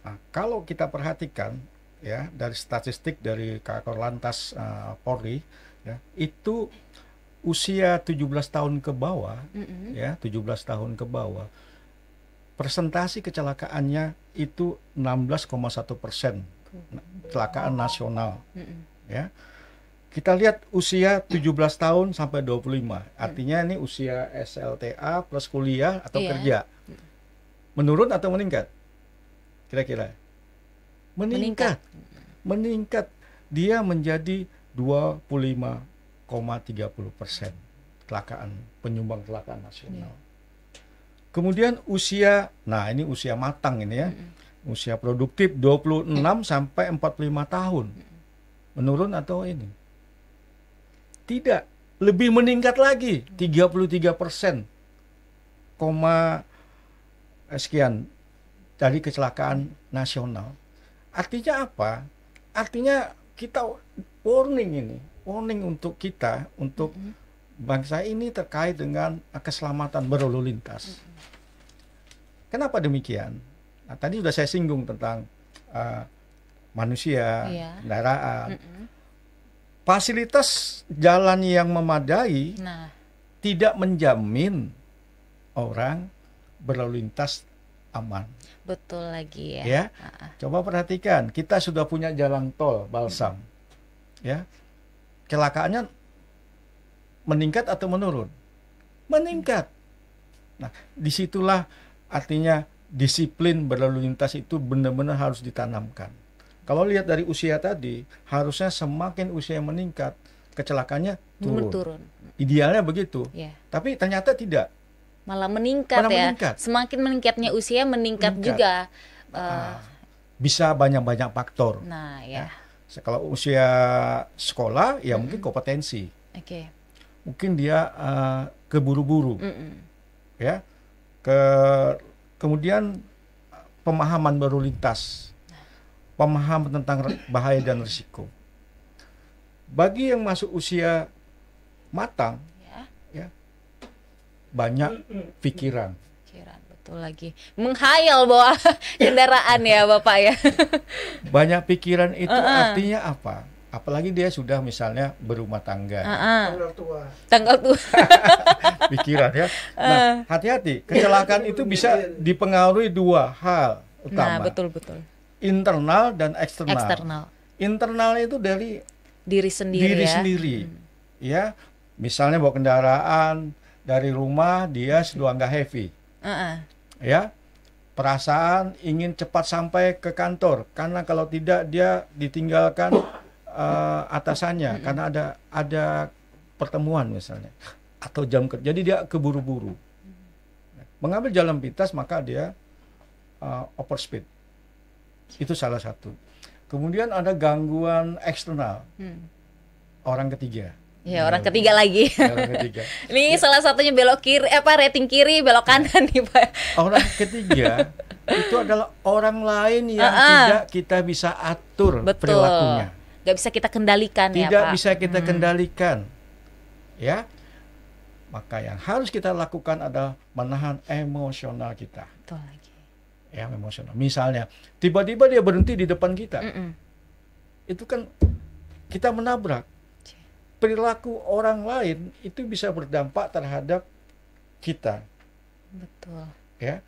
Nah, kalau kita perhatikan ya dari statistik dari Kakor Lantas Polri ya, itu usia 17 tahun ke bawah, ya 17 tahun ke bawah, persentase kecelakaannya itu 16,1% kecelakaan nasional. Ya, kita lihat usia 17 tahun sampai 25, artinya ini usia SLTA plus kuliah atau kerja, menurun atau meningkat? Kira-kira? Meningkat. Dia menjadi 25,30% penyumbang kecelakaan nasional. Kemudian usia, nah ini usia matang ini ya, usia produktif 26 sampai 45 tahun. Menurun atau ini? Tidak, lebih meningkat lagi 33%, sekian dari kecelakaan nasional. Artinya apa? Artinya kita warning untuk kita, untuk bangsa ini terkait dengan keselamatan berlalu lintas. Kenapa demikian? Nah, tadi sudah saya singgung tentang manusia, kendaraan. Fasilitas jalan yang memadai tidak menjamin orang berlalu lintas aman. Betul lagi ya. Coba perhatikan, kita sudah punya jalan tol Balsam. Ya. Kecelakaannya meningkat atau menurun? Meningkat. Nah, disitulah artinya disiplin berlalu lintas itu benar-benar harus ditanamkan. Kalau lihat dari usia tadi, harusnya semakin usia meningkat, kecelakaannya turun. Idealnya begitu. Tapi ternyata tidak. Malah meningkat. Semakin meningkatnya usia meningkat juga. Bisa banyak-banyak faktor. Nah, ya. Kalau usia sekolah, ya mungkin kompetensi. Mungkin dia keburu-buru. Ya. Kemudian pemahaman berlalu lintas. Pemahaman tentang bahaya dan risiko. Bagi yang masuk usia matang, ya, banyak pikiran. Betul lagi. Menghayal bawa kendaraan ya Bapak ya. Banyak pikiran itu artinya apa? Apalagi dia sudah misalnya berumah tangga. Tanggal tua. Pikiran ya. Nah, hati-hati. Kecelakaan itu bisa dipengaruhi dua hal utama. Nah, betul. Internal dan eksternal. Internal itu dari diri sendiri. Ya, misalnya bawa kendaraan dari rumah, dia sudah nggak heavy. Ya, perasaan ingin cepat sampai ke kantor karena kalau tidak dia ditinggalkan atasannya karena ada pertemuan misalnya atau jam kerja, jadi dia keburu-buru. Mengambil jalan pintas maka dia overspeed. Itu salah satu. Kemudian ada gangguan eksternal. Orang ketiga. Ya, orang ketiga lagi. Orang ketiga. Ini salah satunya belok kiri, rating kiri, belok kanan nih, Pak. Orang ketiga itu adalah orang lain yang tidak kita bisa atur perilakunya. Gak bisa kita kendalikan ya, Pak. Tidak bisa kita kendalikan. Ya. Maka yang harus kita lakukan adalah menahan emosional kita. Betul lagi. Ya, emosional. Misalnya, tiba-tiba dia berhenti di depan kita. Itu kan kita menabrak. Perilaku orang lain itu bisa berdampak terhadap kita. Betul. Ya.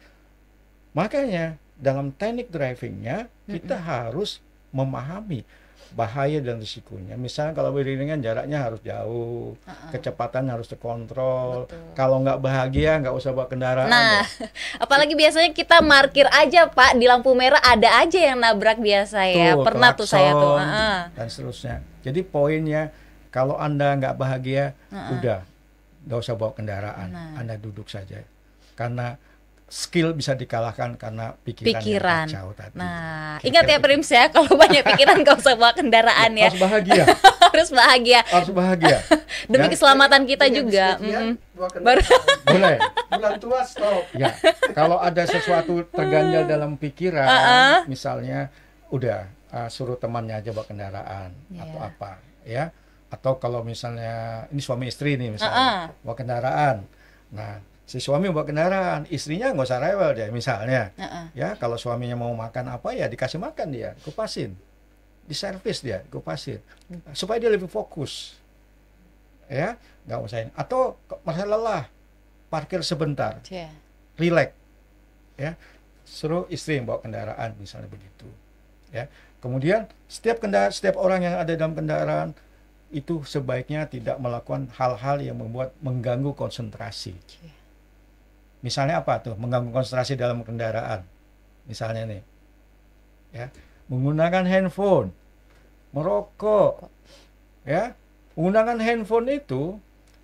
Makanya dalam teknik drivingnya kita harus memahami bahaya dan risikonya. Misalnya kalau beriringan jaraknya harus jauh, kecepatan harus terkontrol. Kalau nggak bahagia nggak usah bawa kendaraan. Nah, apalagi biasanya kita parkir aja Pak di lampu merah ada aja yang nabrak biasa ya. Pernah tuh saya tuh. Dan seterusnya. Jadi poinnya kalau Anda nggak bahagia, udah nggak usah bawa kendaraan. Anda duduk saja. Karena skill bisa dikalahkan karena pikiran. Yang kacau tadi. Nah, ingat ya Prims ya, kalau banyak pikiran gak usah bawa kendaraan ya. Harus bahagia. Harus bahagia. Harus bahagia. Demi keselamatan kita juga. Baru. Boleh. Bulan tua stop. Ya. Kalau ada sesuatu terganjal dalam pikiran, misalnya udah suruh temannya aja bawa kendaraan atau apa, ya. Atau kalau misalnya ini suami istri nih misalnya bawa kendaraan. Nah, si suami bawa kendaraan, istrinya nggak usah rewel dia misalnya. Ya, kalau suaminya mau makan apa ya dikasih makan dia, kupasin. Diservis dia, kupasin. Supaya dia lebih fokus. Ya, nggak usah ini. Atau masa lelah, parkir sebentar. Relax. Ya. Suruh istri yang bawa kendaraan misalnya begitu. Ya. Kemudian setiap orang yang ada dalam kendaraan itu sebaiknya tidak melakukan hal-hal yang mengganggu konsentrasi. Misalnya apa tuh? Mengganggu konsentrasi dalam kendaraan. Misalnya nih. Ya, menggunakan handphone, merokok. Ya. Menggunakan handphone itu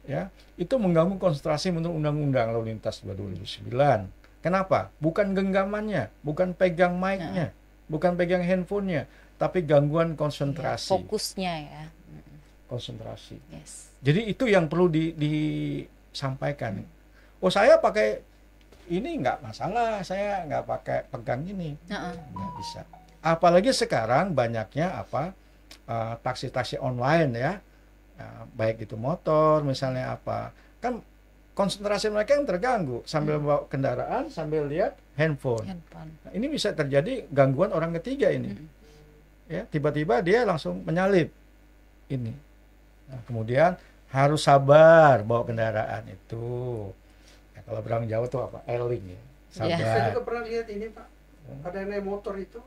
ya, itu mengganggu konsentrasi menurut Undang-Undang Lalu Lintas 2009. Kenapa? Bukan genggamannya, bukan pegang mic-nya, bukan pegang handphonenya, tapi gangguan konsentrasi. Fokusnya ya. konsentrasi. Yes. Jadi itu yang perlu disampaikan. Oh, saya pakai ini nggak masalah, saya nggak pakai pegang ini, nggak bisa. Apalagi sekarang banyaknya taksi-taksi online ya, baik itu motor misalnya kan konsentrasi mereka yang terganggu sambil bawa kendaraan sambil lihat handphone. Nah, ini bisa terjadi gangguan orang ketiga ini. Ya, tiba-tiba dia langsung menyalip ini. Nah, kemudian harus sabar bawa kendaraan itu. Nah, kalau berang Jawa tuh eling ya. Sabar. Saya juga pernah lihat ini Pak. Ada yang naik motor itu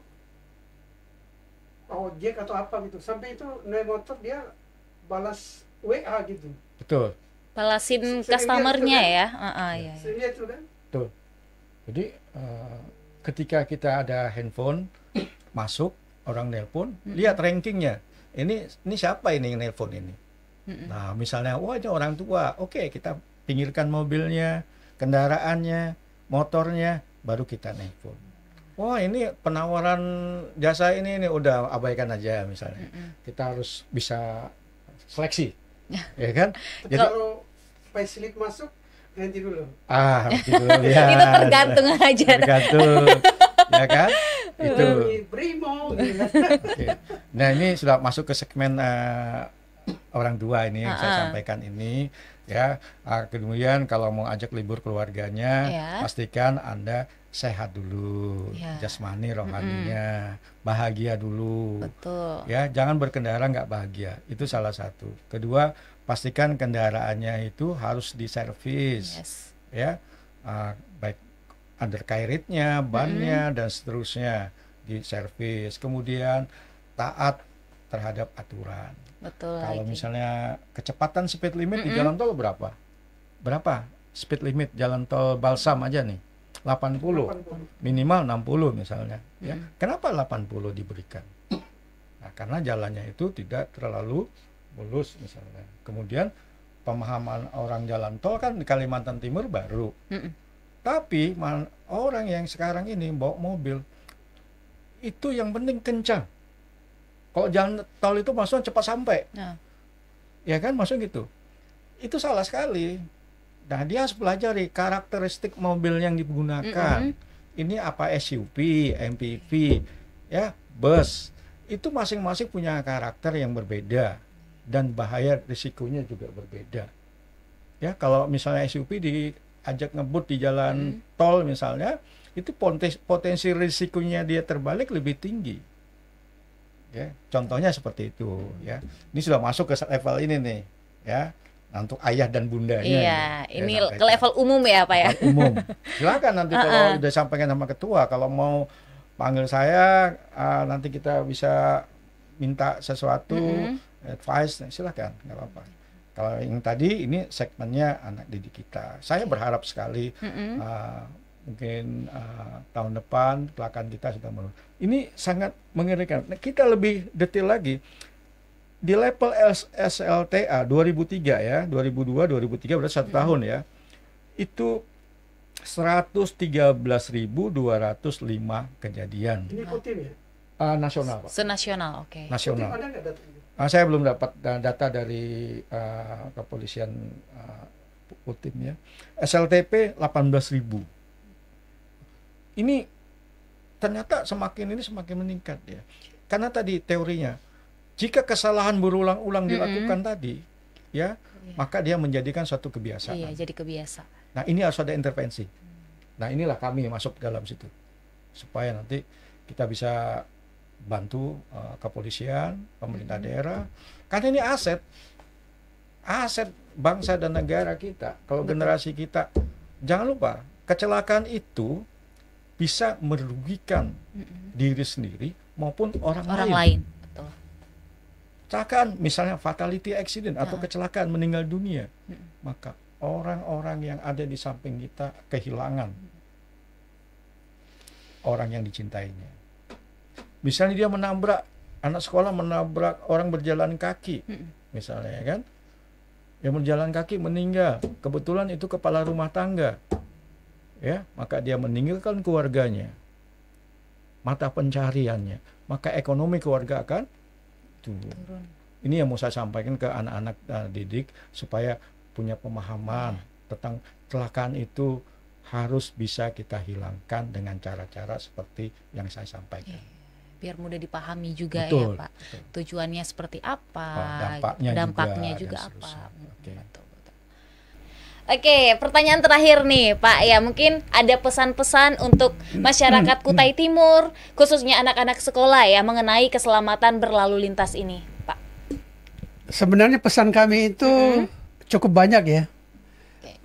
ojek atau apa gitu. Sampai itu naik motor dia balas WA gitu. Betul. Balasin customernya ya. Iya. Sehingga itu kan. Betul. Jadi ketika kita ada handphone masuk orang nelpon, lihat rankingnya. Ini siapa ini yang nelpon ini? Nah, misalnya, wah itu orang tua. Oke, kita pinggirkan mobilnya, kendaraannya, motornya, baru kita nelpon. Wah, ini penawaran jasa ini udah abaikan aja misalnya. Kita harus bisa seleksi, ya kan? Jadi kalau payslip masuk, ganti dulu. Ganti dulu ya. Itu tergantung aja. Tergantung, ya kan? Itu. Brimo. Okay. Nah, ini sudah masuk ke segmen orang tua ini yang saya sampaikan ini. Ya, kemudian kalau mau ajak libur keluarganya, pastikan Anda sehat dulu, jasmani, rohaninya, bahagia dulu. Betul. Ya, jangan berkendara nggak bahagia. Itu salah satu. Kedua, pastikan kendaraannya itu harus diservis. Ya, baik undercarriage-nya, bannya dan seterusnya diservis. Kemudian taat terhadap aturan. Betul. Kalau misalnya kecepatan speed limit di jalan tol berapa? Berapa speed limit jalan tol Balsam aja nih? 80. Minimal 60 misalnya. Ya. Kenapa 80 diberikan? Nah, karena jalannya itu tidak terlalu mulus misalnya. Kemudian pemahaman orang jalan tol kan di Kalimantan Timur baru. Tapi orang yang sekarang ini bawa mobil itu yang penting kencang. Kalau jalan tol itu maksudnya cepat sampai, ya kan, maksudnya gitu. Itu salah sekali. Nah, dia harus pelajari karakteristik mobil yang digunakan. Ini apa SUV, MPV, ya, bus. Itu masing-masing punya karakter yang berbeda dan bahaya risikonya juga berbeda. Ya, kalau misalnya SUV diajak ngebut di jalan tol misalnya, itu potensi risikonya dia terbalik lebih tinggi. Ya, contohnya seperti itu ya. Ini sudah masuk ke level ini nih, ya. Nah, untuk ayah dan bundanya. Iya, ini ke level umum ya, Pak ya. Umum. Silakan nanti kalau udah sampaikan sama ketua, kalau mau panggil saya, nanti kita bisa minta sesuatu, advice, silakan, nggak apa-apa. Kalau yang tadi ini segmennya anak didik kita. Saya berharap sekali mungkin tahun depan kecelakaan kita sudah menurun. Ini sangat mengerikan. Nah, kita lebih detail lagi di level SLTA 2003 ya, 2002 2003 berarti 1 tahun ya. Itu 113.205 kejadian. Ini Kotim ya? Nasional, Pak. Senasional, oke. Nasional. Kotim ada nggak data ini? Saya belum dapat data dari kepolisian Kotim ya. SLTP 18.000. Ini ternyata semakin meningkat ya. Karena tadi teorinya, jika kesalahan berulang-ulang dilakukan tadi, ya, maka dia menjadikan suatu kebiasaan. Iya, jadi kebiasaan. Nah, ini harus ada intervensi. Nah, inilah kami masuk dalam situ. Supaya nanti kita bisa bantu kepolisian, pemerintah daerah. Karena ini aset bangsa dan negara kita. Kalau generasi kita, jangan lupa, kecelakaan itu bisa merugikan diri sendiri maupun orang lain. Betul. Kecelakaan, misalnya fatality accident atau kecelakaan meninggal dunia, maka orang-orang yang ada di samping kita kehilangan orang yang dicintainya. Misalnya dia menabrak anak sekolah, menabrak orang berjalan kaki, misalnya, ya kan? Yang berjalan kaki meninggal, kebetulan itu kepala rumah tangga. Ya, maka dia meninggalkan keluarganya, mata pencariannya, maka ekonomi keluarga akan turun. Ini yang mau saya sampaikan ke anak-anak didik supaya punya pemahaman tentang kecelakaan itu harus bisa kita hilangkan dengan cara-cara seperti yang saya sampaikan. Biar mudah dipahami juga. Betul, ya Pak. betul. Tujuannya seperti apa, dampaknya juga dan apa. Oke. Betul. Oke, pertanyaan terakhir nih Pak, ya mungkin ada pesan-pesan untuk masyarakat Kutai Timur, khususnya anak-anak sekolah ya, mengenai keselamatan berlalu lintas ini Pak. Sebenarnya pesan kami itu cukup banyak ya.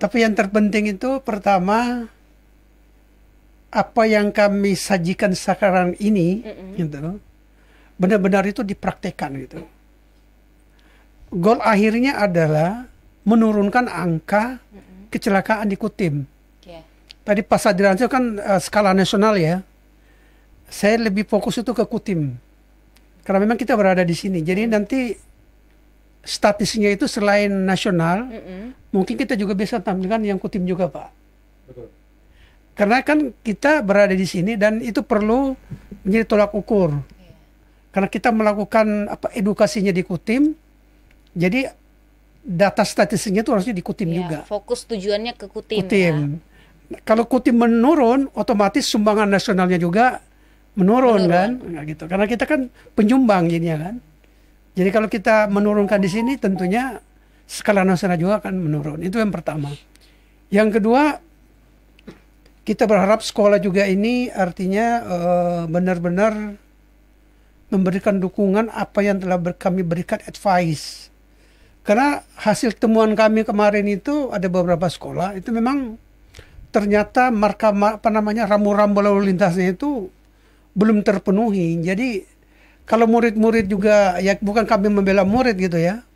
Tapi yang terpenting itu pertama, apa yang kami sajikan sekarang ini gitu, benar-benar itu dipraktekkan gitu. Goal akhirnya adalah menurunkan angka kecelakaan di Kutim. Tadi Pak Sadrian itu kan skala nasional ya. Saya lebih fokus itu ke Kutim. Karena memang kita berada di sini. Jadi nanti statistiknya itu selain nasional, mungkin kita juga bisa tampilkan yang Kutim juga, Pak. Betul. Karena kan kita berada di sini dan itu perlu menjadi tolak ukur. Karena kita melakukan edukasinya di Kutim, jadi data statistiknya itu harusnya di Kutim juga. Fokus tujuannya ke Kutim. Ya. Kalau Kutim menurun, otomatis sumbangan nasionalnya juga menurun. Kan? Nah, gitu. Karena kita kan penyumbang jadinya kan. Jadi kalau kita menurunkan di sini, tentunya skala nasional juga akan menurun. Itu yang pertama. Yang kedua, kita berharap sekolah juga ini artinya benar-benar memberikan dukungan apa yang telah kami berikan advice. Karena hasil temuan kami kemarin itu ada beberapa sekolah itu memang ternyata rambu-rambu lalu lintasnya itu belum terpenuhi. Jadi kalau murid-murid juga, ya bukan kami membela murid gitu ya,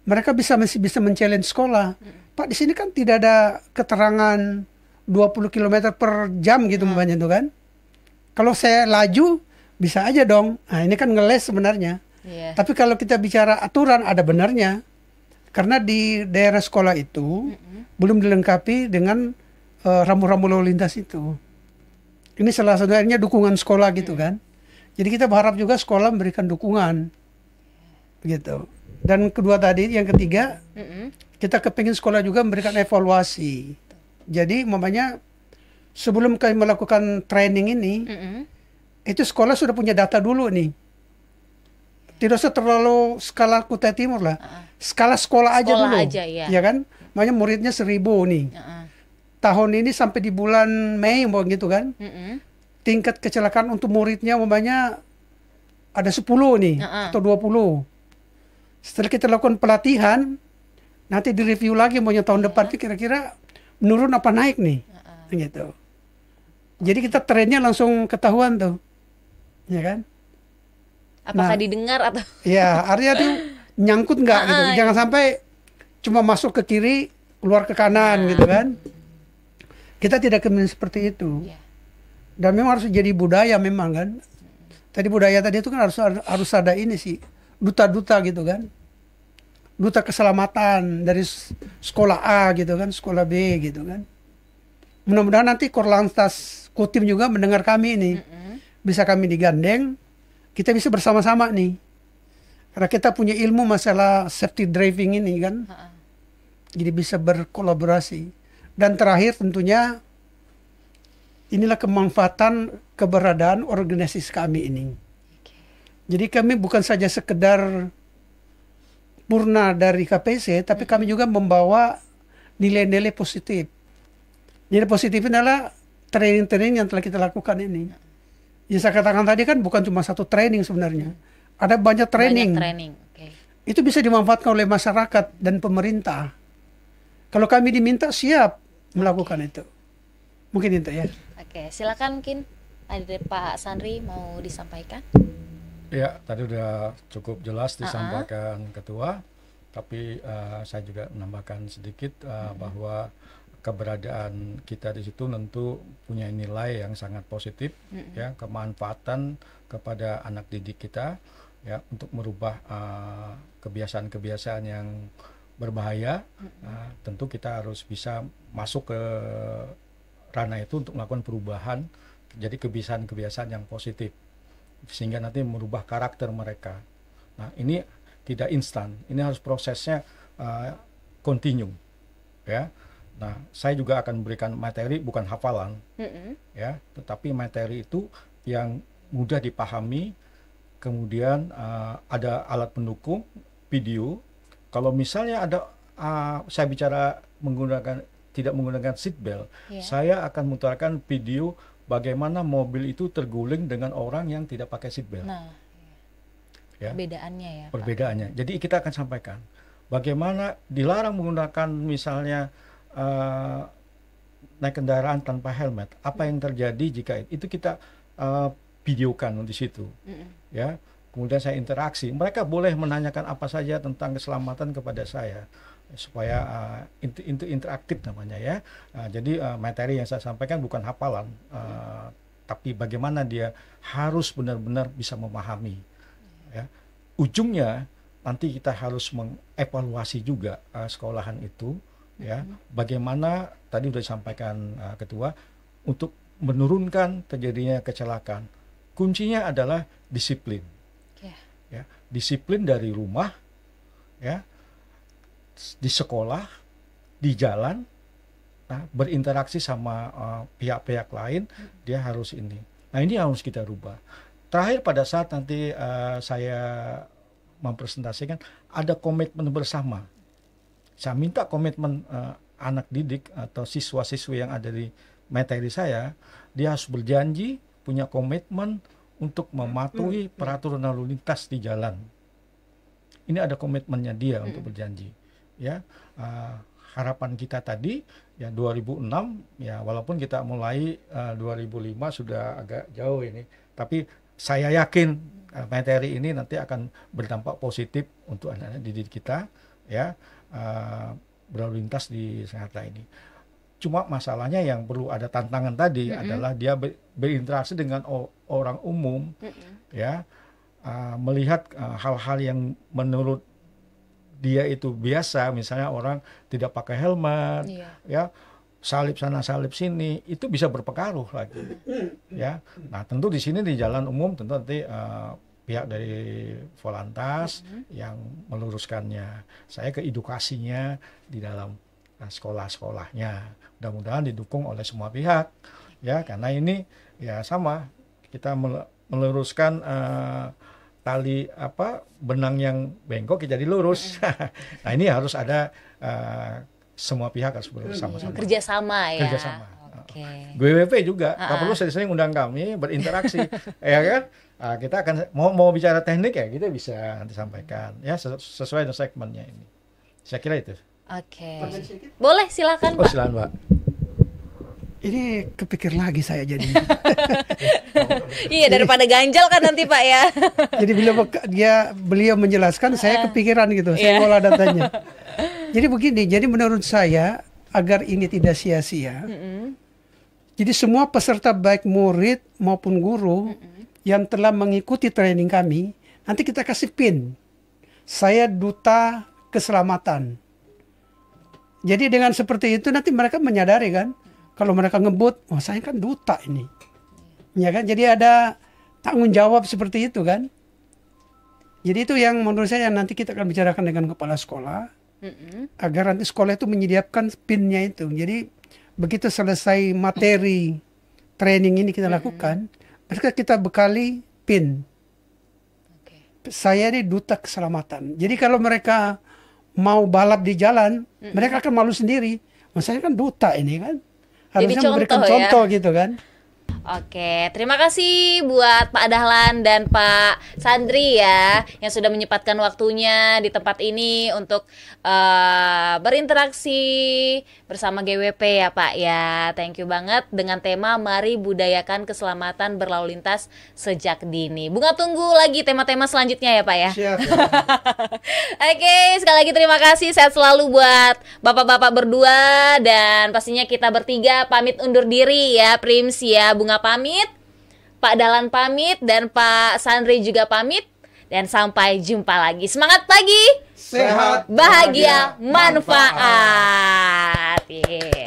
mereka masih bisa men-challenge sekolah. Pak, di sini kan tidak ada keterangan 20 km per jam gitu umpamanya itu kan. Kalau saya laju bisa aja dong. Nah, ini kan ngeles sebenarnya. Tapi kalau kita bicara aturan ada benarnya. Karena di daerah sekolah itu belum dilengkapi dengan rambu-rambu lalu lintas itu. Ini salah satunya dukungan sekolah gitu kan. Jadi kita berharap juga sekolah memberikan dukungan. Gitu. Dan kedua tadi, yang ketiga, kita kepingin sekolah juga memberikan evaluasi. Jadi umpamanya sebelum kami melakukan training ini, itu sekolah sudah punya data dulu nih. Tidak usah terlalu skala Kutai Timur lah. Skala sekolah aja dulu. Ya kan? Makanya muridnya 1000 nih. Tahun ini sampai di bulan Mei gitu kan. Tingkat kecelakaan untuk muridnya umpamanya ada 10 nih atau 20. Setelah kita lakukan pelatihan, nanti direview lagi maunya tahun depan kira-kira menurun apa naik nih. Gitu. Jadi kita trennya langsung ketahuan tuh. Ya kan? Apakah didengar atau? Ya, artinya tuh nyangkut nggak gitu. Jangan sampai cuma masuk ke kiri, keluar ke kanan gitu kan. Kita tidak kemungkinan seperti itu. Dan memang harus jadi budaya memang kan. Tadi budaya tadi itu kan harus ada ini sih, duta-duta gitu kan. Duta keselamatan dari sekolah A gitu kan, sekolah B gitu kan. Mudah-mudahan nanti Korlantas Kutim juga mendengar kami ini. Bisa kami digandeng, kita bisa bersama-sama nih. Karena kita punya ilmu masalah safety driving ini kan. Jadi bisa berkolaborasi. Dan terakhir tentunya inilah kemanfaatan keberadaan organisasi kami ini. Jadi kami bukan saja sekedar purna dari KPC, tapi kami juga membawa nilai-nilai positif. Jadi positif adalah training-training yang telah kita lakukan ini. Yang saya katakan tadi kan bukan cuma satu training sebenarnya. Ada banyak training. Itu bisa dimanfaatkan oleh masyarakat dan pemerintah. Kalau kami diminta siap melakukan itu. Mungkin itu ya. Oke, silakan mungkin ada Pak Sandri mau disampaikan. Ya, tadi udah cukup jelas disampaikan Ketua. Tapi saya juga menambahkan sedikit bahwa keberadaan kita di situ tentu punya nilai yang sangat positif, ya, kemanfaatan kepada anak didik kita, ya, untuk merubah kebiasaan-kebiasaan yang berbahaya. Tentu kita harus bisa masuk ke ranah itu untuk melakukan perubahan, jadi kebiasaan-kebiasaan yang positif, sehingga nanti merubah karakter mereka. Nah, ini tidak instan. Ini harus prosesnya continue, ya. Nah, saya juga akan memberikan materi bukan hafalan, ya, tetapi materi itu yang mudah dipahami. Kemudian ada alat pendukung, video. Kalau misalnya ada saya bicara tidak menggunakan seat belt, saya akan memutarkan video bagaimana mobil itu terguling dengan orang yang tidak pakai seat belt. Nah, ya. Perbedaannya ya. Perbedaannya. Jadi kita akan sampaikan bagaimana dilarang menggunakan misalnya naik kendaraan tanpa helmet. Apa yang terjadi jika itu kita videokan di situ, ya. Kemudian saya interaksi. Mereka boleh menanyakan apa saja tentang keselamatan kepada saya, supaya itu interaktif namanya, ya. Jadi materi yang saya sampaikan bukan hafalan, tapi bagaimana dia harus benar-benar bisa memahami, ya. Ujungnya nanti kita harus mengevaluasi juga sekolahan itu, ya. Bagaimana tadi sudah disampaikan ketua, untuk menurunkan terjadinya kecelakaan. Kuncinya adalah disiplin, ya. Disiplin dari rumah, ya, di sekolah, di jalan, nah, berinteraksi sama pihak-pihak lain, dia harus ini. Nah, ini harus kita rubah. Terakhir, pada saat nanti saya mempresentasikan, ada komitmen bersama. Saya minta komitmen anak didik atau siswa-siswi yang ada di materi saya, dia harus berjanji, punya komitmen untuk mematuhi peraturan lalu lintas di jalan. Ini ada komitmennya dia untuk berjanji, ya. Harapan kita tadi ya 2006, ya, walaupun kita mulai 2005 sudah agak jauh ini, tapi saya yakin materi ini nanti akan berdampak positif untuk anak-anak didik kita, ya, berlalu lintas di Jakarta ini. Cuma masalahnya yang perlu ada tantangan tadi adalah dia berinteraksi dengan orang umum, ya, melihat hal-hal yang menurut dia itu biasa, misalnya orang tidak pakai helmet, ya, salib sana salib sini, itu bisa berpengaruh lagi, ya. Nah, tentu di sini di jalan umum tentu nanti pihak dari Volantas yang meluruskannya. Saya ke edukasinya di dalam sekolah-sekolahnya. Mudah-mudahan didukung oleh semua pihak, ya, karena ini ya sama, kita meluruskan tali benang yang bengkok jadi lurus. Nah, ini harus ada semua pihak harus bersama-sama. Kerjasama, ya. Kerjasama. GWP juga, nggak perlu sering undang kami berinteraksi, ya kan? Kita akan mau bicara teknik, ya kita bisa nanti sampaikan, ya, sesuai dengan segmennya ini. Saya kira itu. Boleh, silakan, Pak. Silakan, Pak. Ini kepikir lagi saya jadi. Iya, daripada ganjal kan nanti, Pak, ya. Jadi beliau menjelaskan, saya kepikiran gitu, saya ngolah datanya. Jadi begini, jadi menurut saya agar ini tidak sia-sia, jadi semua peserta baik murid maupun guru yang telah mengikuti training kami, nanti kita kasih pin. Saya duta keselamatan. Jadi dengan seperti itu nanti mereka menyadari kan, kalau mereka ngebut, oh saya kan duta ini, ya kan? Jadi ada tanggung jawab seperti itu kan. Jadi itu yang menurut saya nanti kita akan bicarakan dengan kepala sekolah, agar nanti sekolah itu menyediakan pinnya itu. Jadi begitu selesai materi training ini kita lakukan, mereka kita bekali pin. Saya ini duta keselamatan. Jadi kalau mereka mau balap di jalan, mereka akan malu sendiri. Saya kan duta ini kan. Harusnya memberikan contoh gitu kan. Oke, terima kasih buat Pak Dahlan dan Pak Sandri ya, yang sudah menyempatkan waktunya di tempat ini untuk berinteraksi bersama GWP ya Pak ya. Thank you banget dengan tema Mari Budayakan Keselamatan Berlalu Lintas Sejak Dini. Bunga tunggu lagi tema-tema selanjutnya ya Pak ya. Siap. Oke, sekali lagi terima kasih, sehat selalu buat bapak-bapak berdua, dan pastinya kita bertiga pamit undur diri ya, Prims ya. Bunga pamit, Pak Dahlan pamit, dan Pak Sandri juga pamit. Dan sampai jumpa lagi. Semangat pagi, sehat, bahagia, manfaat. Yeah.